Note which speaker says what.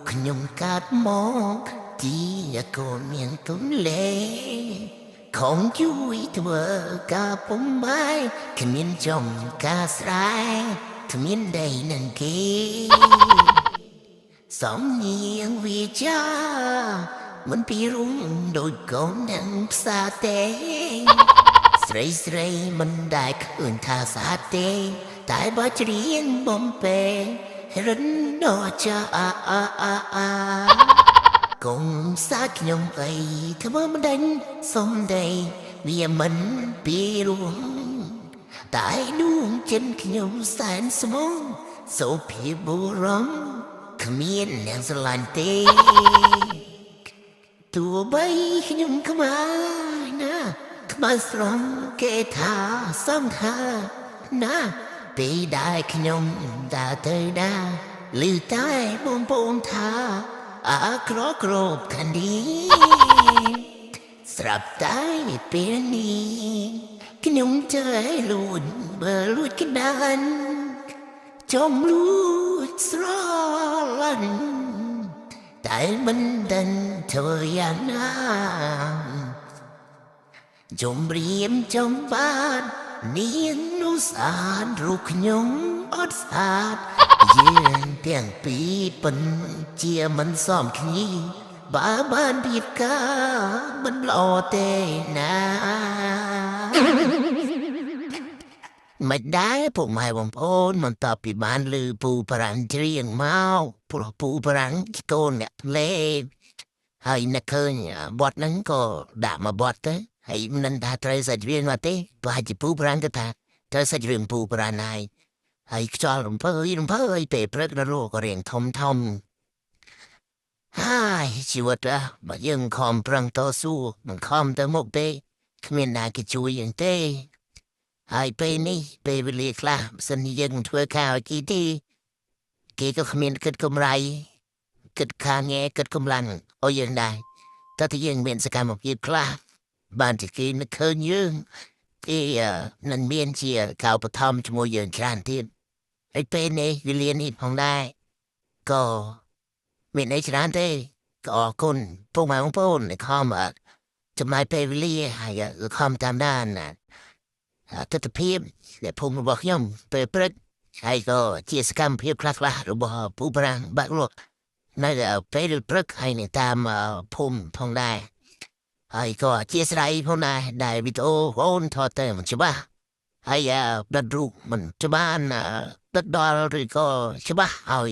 Speaker 1: ខ្ញុំកាត់មកជាកូនមានទុនលេខំជួយធ្វើការពុំបាយគ្មានចំការស្រែគ្មានដីនឹងគេសំនៀងវាចាមិនពីរុំដូចកូននឹងផ្សារទេស្រីមិនដែលឃើញថាស្អាតទេតែបើច្រៀងបំពេរិនដល់ចាកុំសាខ្ញុំអីធ្វើមិនដេញសំដីវាមិនពីរួមតែដួងចិត្តខ្ញុំសែនស្មងសូភាបុរមគ្មានអ្នកស្រឡាញ់ទេទោះបីខ្ញុំខ្មៅណាខ្មៅស្រងគេថាសំថាណាពេលដែលខ្ញុំដើរទៅណាឮតែបងប្អូនថាអាក្រគ្រប់ខាងនេះស្រាប់តែពេលនេះខ្ញុំចេះលួចបើលួចក្តានចំលួចស្រឡាញ់តែមិនដឹងធ្វើយ៉ាងណាជំរាមចំបាននាងនោះស្អាតរូបខ្ញុំអត់ស្អាតយើងទាំងពីរពិនជាមិនសមគ្នាបើបានពីការមិនល្អទេណាមិនដែរពួកម៉ែបងប្អូនមិនតបពីបានឮពូប្រាំងច្រៀងមកព្រោះពូប្រាំងកូនអ្នកលេហើយនឹកឃើញបទហ្នឹងក៏ដាក់មកបទទៅហើយមិនថាត្រូវសាច់រឿងមកទេប្រហែលជាពូប្រាំងទៅថាត្រូវសាច់រឿងពូប្រាំងហើយខ្យល់រំភើយពេលព្រឹកដល់ក៏រៀងធំហើយជីវិតបើយើងខំប្រឹងតស៊ូមិនខំទៅមុខទេគ្មានណាគេជួយយើងទេហើយពេលនេះពេលវេលាខ្លះសិនយើងធ្វើការឲ្យគេទេគេក៏គ្មានគិតកម្រៃគិតខាងងារគិតកម្លាំងឲ្យយើងដែរតែយើងមានសកម្មភាពខ្លះបានជាគេនឹកឃើញយើងគេនឹងមានជាកៅបឋមជាមួយយើងច្រើនទៀតហើយពេលនេះវេលានេះផងដែរក៏មានអីច្រើនទេក៏អរគុណពុកម៉ែបងប្អូនដែលខំចំណាយពេលវេលាហើយខំតាមដានទស្សនភាពដែលភូមិរបស់ខ្ញុំពេលព្រឹកហើយក៏ជាសកម្មភាពខ្លះរបស់ពូប្រាំងបាក់លក់នៅពេលព្រឹកហើយនៅតាមភូមិផងដែរហើយក៏អធិស្ឋានផងដែរដែលវីដេអូអូនថតទៅមិនច្បាស់ហើយដិតរូបមិនច្បាស់ដិតដល់ឬក៏ច្បាស់ហើយ